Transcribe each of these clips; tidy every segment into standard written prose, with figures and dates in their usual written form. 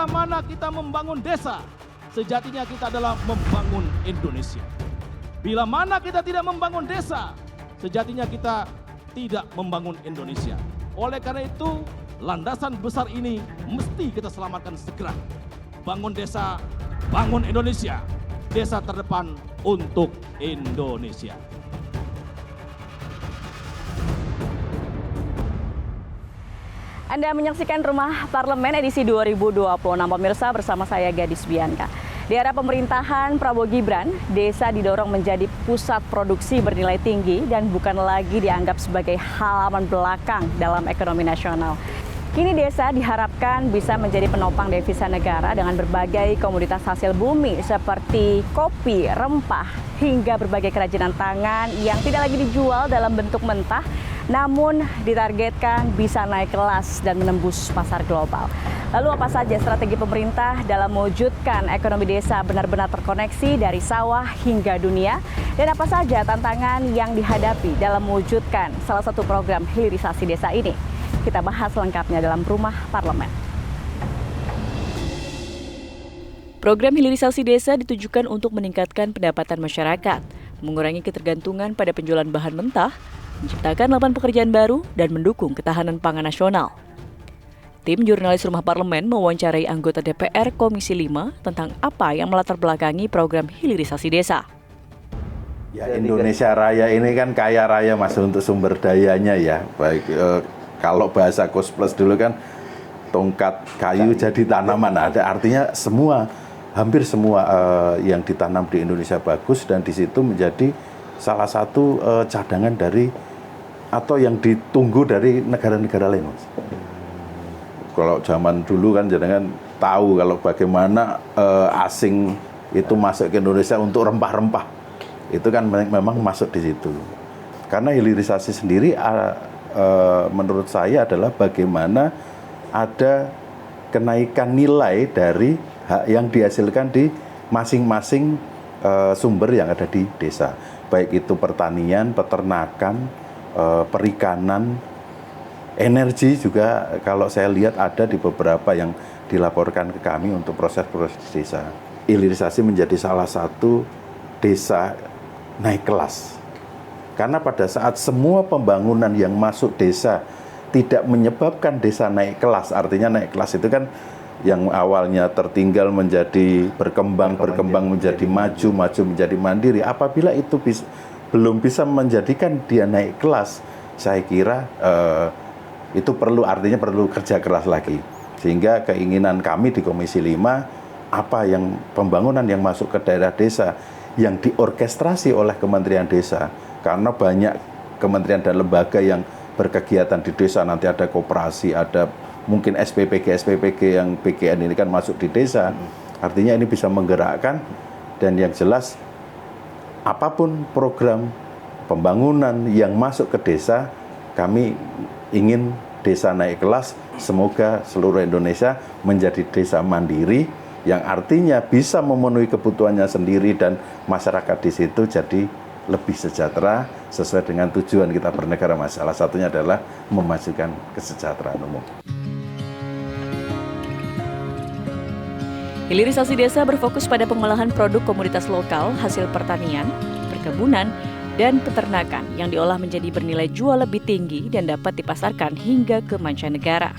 bila mana kita membangun desa, sejatinya kita adalah membangun Indonesia. Bila mana kita tidak membangun desa, sejatinya kita tidak membangun Indonesia. Oleh karena itu, landasan besar ini mesti kita selamatkan segera. Bangun desa, bangun Indonesia. Desa terdepan untuk Indonesia. Anda menyaksikan Rumah Parlemen edisi 2026, pemirsa, bersama saya Gadis Bianca. Di era pemerintahan Prabowo Gibran, desa didorong menjadi pusat produksi bernilai tinggi dan bukan lagi dianggap sebagai halaman belakang dalam ekonomi nasional. Kini desa diharapkan bisa menjadi penopang devisa negara dengan berbagai komoditas hasil bumi seperti kopi, rempah, hingga berbagai kerajinan tangan yang tidak lagi dijual dalam bentuk mentah, namun ditargetkan bisa naik kelas dan menembus pasar global. Lalu apa saja strategi pemerintah dalam mewujudkan ekonomi desa benar-benar terkoneksi dari sawah hingga dunia? Dan apa saja tantangan yang dihadapi dalam mewujudkan salah satu program hilirisasi desa ini? Kita bahas lengkapnya dalam Rumah Parlemen. Program hilirisasi desa ditujukan untuk meningkatkan pendapatan masyarakat, mengurangi ketergantungan pada penjualan bahan mentah, menciptakan lapangan pekerjaan baru, dan mendukung ketahanan pangan nasional. Tim jurnalis Rumah Parlemen mewawancarai anggota DPR Komisi 5 tentang apa yang melatar belakangi program hilirisasi desa. Ya, Indonesia Raya ini kan kaya raya Mas untuk sumber dayanya ya. Baik kalau bahasa Kos Plus dulu kan tongkat kayu jadi tanaman. Ada artinya hampir semua yang ditanam di Indonesia bagus dan di situ menjadi salah satu cadangan dari atau yang ditunggu dari negara-negara lain, Mas. Kalau zaman dulu kan jangan tahu kalau bagaimana asing itu masuk ke Indonesia untuk rempah-rempah. Itu kan memang masuk di situ. Karena hilirisasi sendiri menurut saya adalah bagaimana ada kenaikan nilai dari hak yang dihasilkan di masing-masing sumber yang ada di desa. Baik itu pertanian, peternakan, perikanan, energi juga kalau saya lihat ada di beberapa yang dilaporkan ke kami untuk proses-proses desa. Hilirisasi menjadi salah satu desa naik kelas. Karena pada saat semua pembangunan yang masuk desa tidak menyebabkan desa naik kelas, artinya naik kelas itu kan yang awalnya tertinggal menjadi berkembang menjadi maju menjadi mandiri. Apabila itu belum bisa menjadikan dia naik kelas, saya kira itu artinya perlu kerja keras lagi. Sehingga keinginan kami di Komisi 5, apa yang pembangunan yang masuk ke daerah desa yang diorkestrasi oleh Kementerian Desa, karena banyak kementerian dan lembaga yang berkegiatan di desa, nanti ada koperasi, ada mungkin SPPG yang PGN ini kan masuk di desa, artinya ini bisa menggerakkan. Dan yang jelas apapun program pembangunan yang masuk ke desa, kami ingin desa naik kelas. Semoga seluruh Indonesia menjadi desa mandiri yang artinya bisa memenuhi kebutuhannya sendiri dan masyarakat di situ jadi lebih sejahtera sesuai dengan tujuan kita bernegara, Mas. Salah satunya adalah memajukan kesejahteraan umum. Hilirisasi desa berfokus pada pengolahan produk komoditas lokal, hasil pertanian, perkebunan, dan peternakan yang diolah menjadi bernilai jual lebih tinggi dan dapat dipasarkan hingga ke mancanegara.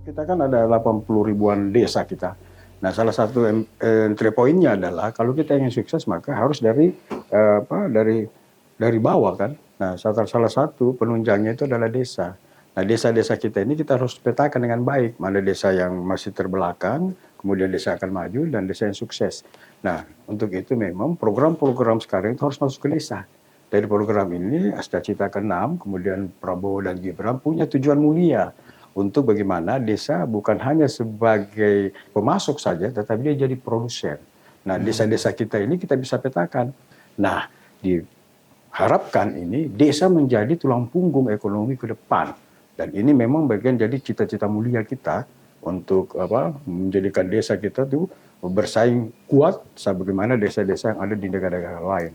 Kita kan ada 80 ribuan desa kita. Nah, salah satu entry point-nya adalah kalau kita ingin sukses maka harus dari bawah kan. Nah, salah satu penunjangnya itu adalah desa. Nah, desa-desa kita ini kita harus petakan dengan baik. Mana desa yang masih terbelakang, kemudian desa akan maju, dan desa yang sukses. Nah, untuk itu memang program-program sekarang itu harus masuk ke desa. Dari program ini, Asda Cita ke-6, kemudian Prabowo dan Gibran punya tujuan mulia untuk bagaimana desa bukan hanya sebagai pemasok saja, tetapi dia jadi produsen. Nah, desa-desa kita ini kita bisa petakan. Nah, diharapkan ini desa menjadi tulang punggung ekonomi ke depan. Dan ini memang bagian jadi cita-cita mulia kita untuk menjadikan desa kita tuh bersaing kuat sebagaimana desa-desa yang ada di negara-negara lain.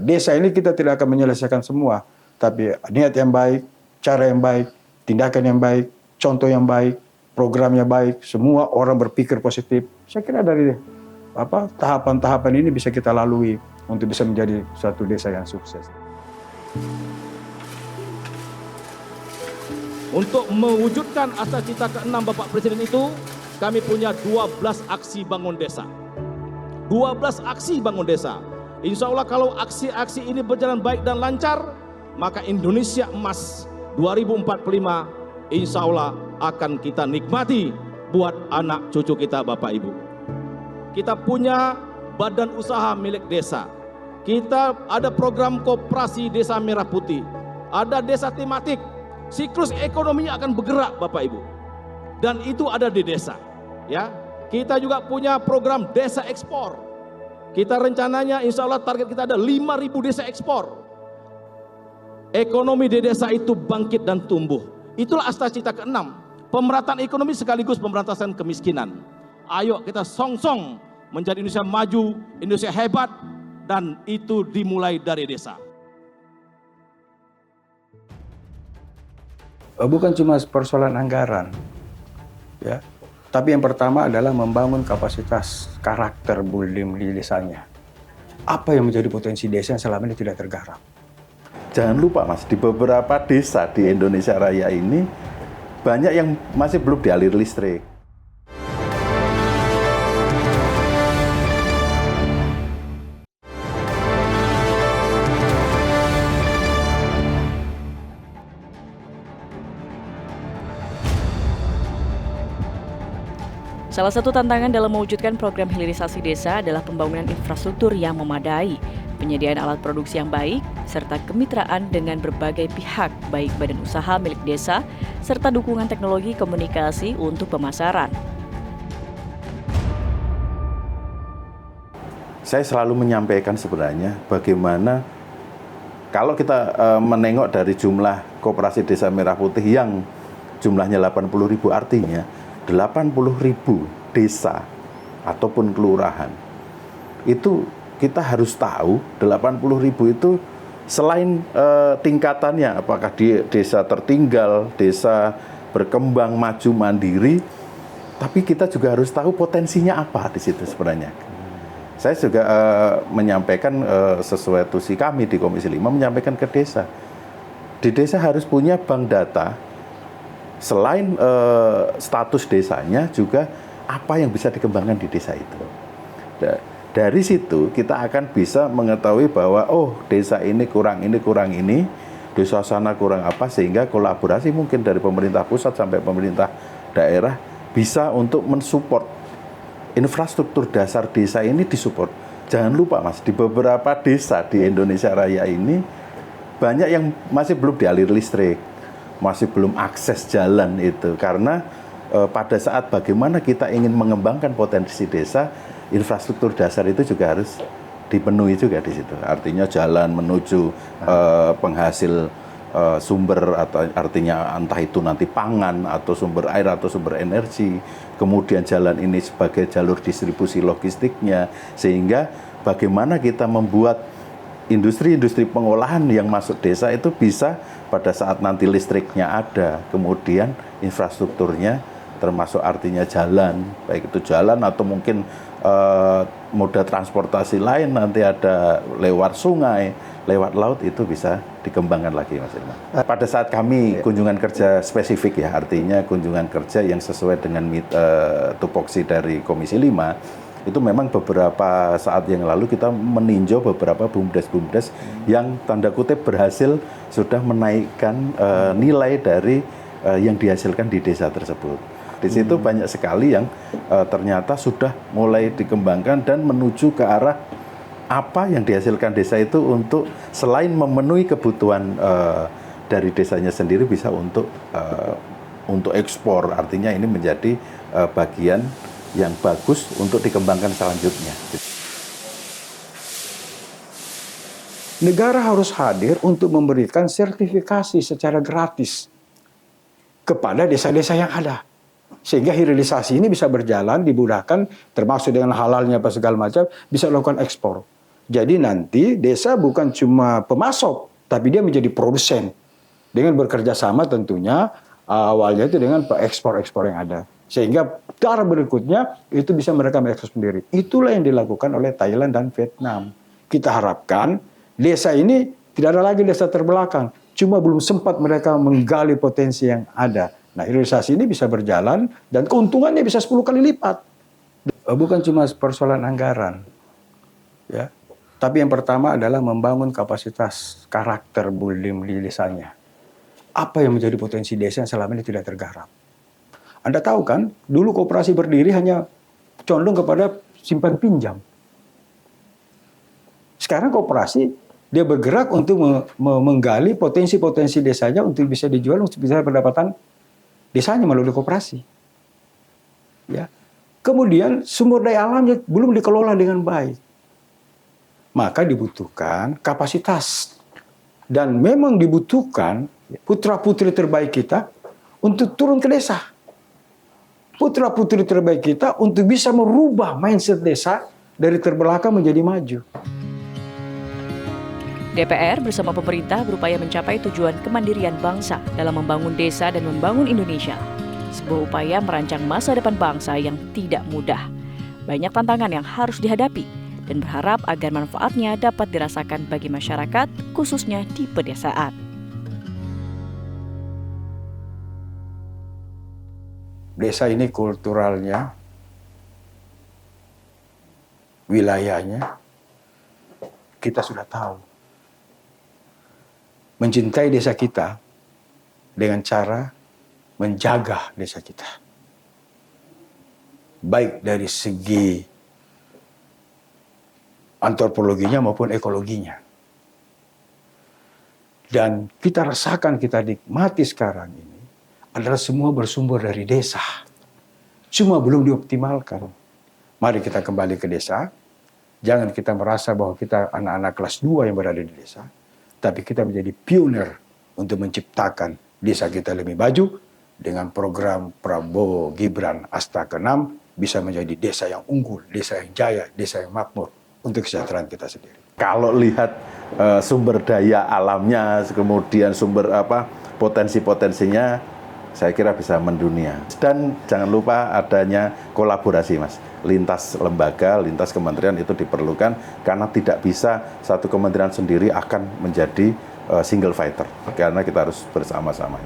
Desa ini kita tidak akan menyelesaikan semua, tapi niat yang baik, cara yang baik, tindakan yang baik, contoh yang baik, programnya baik, semua orang berpikir positif. Saya kira dari tahapan-tahapan ini bisa kita lalui untuk bisa menjadi suatu desa yang sukses. Untuk mewujudkan asa cita ke-6 Bapak Presiden itu, kami punya 12 aksi bangun desa. 12 aksi bangun desa. Insya Allah kalau aksi-aksi ini berjalan baik dan lancar, maka Indonesia Emas 2045 insya Allah akan kita nikmati buat anak cucu kita Bapak Ibu. Kita punya badan usaha milik desa. Kita ada program koperasi desa merah putih. Ada desa tematik. Siklus ekonominya akan bergerak Bapak Ibu. Dan itu ada di desa. Ya, kita juga punya program desa ekspor. Kita rencananya insya Allah target kita ada 5.000 desa ekspor. Ekonomi di desa itu bangkit dan tumbuh. Itulah asa cita ke-6. Pemerataan ekonomi sekaligus pemberantasan kemiskinan. Ayo kita song-song menjadi Indonesia maju, Indonesia hebat, dan itu dimulai dari desa. Bukan cuma persoalan anggaran, ya. Tapi yang pertama adalah membangun kapasitas karakter building di desanya. Apa yang menjadi potensi desa yang selama ini tidak tergarap? Jangan lupa Mas, di beberapa desa di Indonesia Raya ini banyak yang masih belum dialiri listrik. Salah satu tantangan dalam mewujudkan program hilirisasi desa adalah pembangunan infrastruktur yang memadai, penyediaan alat produksi yang baik, serta kemitraan dengan berbagai pihak, baik badan usaha milik desa, serta dukungan teknologi komunikasi untuk pemasaran. Saya selalu menyampaikan sebenarnya bagaimana kalau kita menengok dari jumlah koperasi desa merah putih yang jumlahnya 80.000, artinya 80.000 desa ataupun kelurahan. Itu kita harus tahu 80.000 itu selain tingkatannya, apakah di desa tertinggal, desa berkembang, maju, mandiri, tapi kita juga harus tahu potensinya apa di situ sebenarnya. Saya juga menyampaikan sesuai tusi kami di Komisi 5 menyampaikan ke desa. Di desa harus punya bank data. Selain status desanya, juga apa yang bisa dikembangkan di desa itu. Dari situ kita akan bisa mengetahui bahwa desa ini kurang ini, desa sana kurang apa, sehingga kolaborasi mungkin dari pemerintah pusat sampai pemerintah daerah bisa untuk mensupport infrastruktur dasar desa ini disupport. Jangan lupa Mas, di beberapa desa di Indonesia Raya ini banyak yang masih belum dialiri listrik. Masih belum akses jalan itu, karena pada saat bagaimana kita ingin mengembangkan potensi desa, infrastruktur dasar itu juga harus dipenuhi juga di situ. Artinya jalan menuju penghasil sumber, atau artinya entah itu nanti pangan atau sumber air atau sumber energi, kemudian jalan ini sebagai jalur distribusi logistiknya, sehingga bagaimana kita membuat industri-industri pengolahan yang masuk desa itu bisa pada saat nanti listriknya ada, kemudian infrastrukturnya termasuk artinya jalan, baik itu jalan atau mungkin moda transportasi lain, nanti ada lewat sungai, lewat laut, itu bisa dikembangkan lagi Mas Irman. Pada saat kami kunjungan kerja spesifik ya, artinya kunjungan kerja yang sesuai dengan tupoksi dari Komisi 5, itu memang beberapa saat yang lalu kita meninjau beberapa BUMDes yang tanda kutip berhasil sudah menaikkan nilai dari yang dihasilkan di desa tersebut. Di situ banyak sekali yang ternyata sudah mulai dikembangkan dan menuju ke arah apa yang dihasilkan desa itu untuk selain memenuhi kebutuhan dari desanya sendiri, bisa untuk ekspor. Artinya ini menjadi bagian yang bagus untuk dikembangkan selanjutnya. Negara harus hadir untuk memberikan sertifikasi secara gratis kepada desa-desa yang ada. Sehingga hilirisasi ini bisa berjalan, dimudahkan, termasuk dengan halalnya apa segala macam, bisa melakukan ekspor. Jadi nanti desa bukan cuma pemasok, tapi dia menjadi produsen. Dengan bekerja sama tentunya awalnya itu dengan ekspor-ekspor yang ada. Sehingga cara berikutnya itu bisa mereka mengekspor sendiri. Itulah yang dilakukan oleh Thailand dan Vietnam. Kita harapkan desa ini tidak ada lagi desa terbelakang. Cuma belum sempat mereka menggali potensi yang ada. Nah, hilirisasi ini bisa berjalan dan keuntungannya bisa 10 kali lipat. Bukan cuma persoalan anggaran. Ya. Tapi yang pertama adalah membangun kapasitas karakter building di desanya. Apa yang menjadi potensi desa yang selama ini tidak tergarap? Anda tahu kan, dulu koperasi berdiri hanya condong kepada simpan pinjam. Sekarang koperasi, dia bergerak untuk menggali potensi-potensi desanya untuk bisa dijual, untuk bisa pendapatan desanya melalui koperasi. Ya. Kemudian sumber daya alamnya belum dikelola dengan baik. Maka dibutuhkan kapasitas. Dan memang dibutuhkan putra-putri terbaik kita untuk turun ke desa. Putra-putri terbaik kita untuk bisa merubah mindset desa dari terbelakang menjadi maju. DPR bersama pemerintah berupaya mencapai tujuan kemandirian bangsa dalam membangun desa dan membangun Indonesia. Sebuah upaya merancang masa depan bangsa yang tidak mudah. Banyak tantangan yang harus dihadapi dan berharap agar manfaatnya dapat dirasakan bagi masyarakat, khususnya di pedesaan. Desa ini kulturalnya, wilayahnya, kita sudah tahu. Mencintai desa kita dengan cara menjaga desa kita. Baik dari segi antropologinya maupun ekologinya. Dan kita rasakan, kita nikmati sekarang ini adalah semua bersumber dari desa. Cuma belum dioptimalkan. Mari kita kembali ke desa. Jangan kita merasa bahwa kita anak-anak kelas 2 yang berada di desa. Tapi kita menjadi pionir untuk menciptakan desa kita lebih maju. Dengan program Prabowo Gibran Asta ke-6 bisa menjadi desa yang unggul, desa yang jaya, desa yang makmur untuk kesejahteraan kita sendiri. Kalau lihat sumber daya alamnya, kemudian sumber potensi-potensinya, saya kira bisa mendunia. Dan jangan lupa adanya kolaborasi, Mas. Lintas lembaga, lintas kementerian itu diperlukan karena tidak bisa satu kementerian sendiri akan menjadi single fighter. Karena kita harus bersama-sama.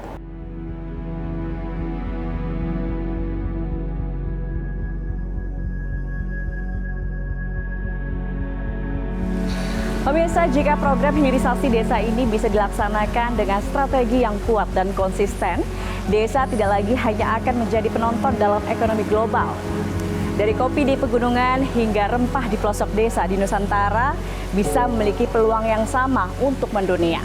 Pemirsa, jika program hilirisasi desa ini bisa dilaksanakan dengan strategi yang kuat dan konsisten, desa tidak lagi hanya akan menjadi penonton dalam ekonomi global. Dari kopi di pegunungan hingga rempah di pelosok desa di Nusantara bisa memiliki peluang yang sama untuk mendunia.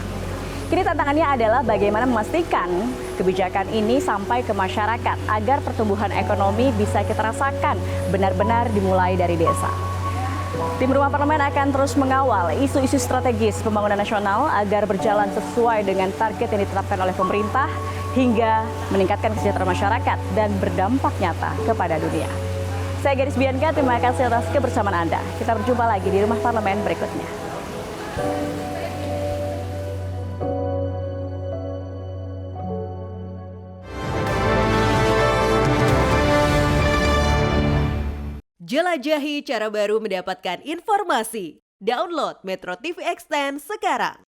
Kini tantangannya adalah bagaimana memastikan kebijakan ini sampai ke masyarakat agar pertumbuhan ekonomi bisa kita rasakan benar-benar dimulai dari desa. Tim Rumah Parlemen akan terus mengawal isu-isu strategis pembangunan nasional agar berjalan sesuai dengan target yang ditetapkan oleh pemerintah hingga meningkatkan kesejahteraan masyarakat dan berdampak nyata kepada dunia. Saya Gadis Bianca, terima kasih atas kebersamaan Anda. Kita berjumpa lagi di Rumah Parlemen berikutnya. Jelajahi cara baru mendapatkan informasi. Download Metro TV Extend sekarang.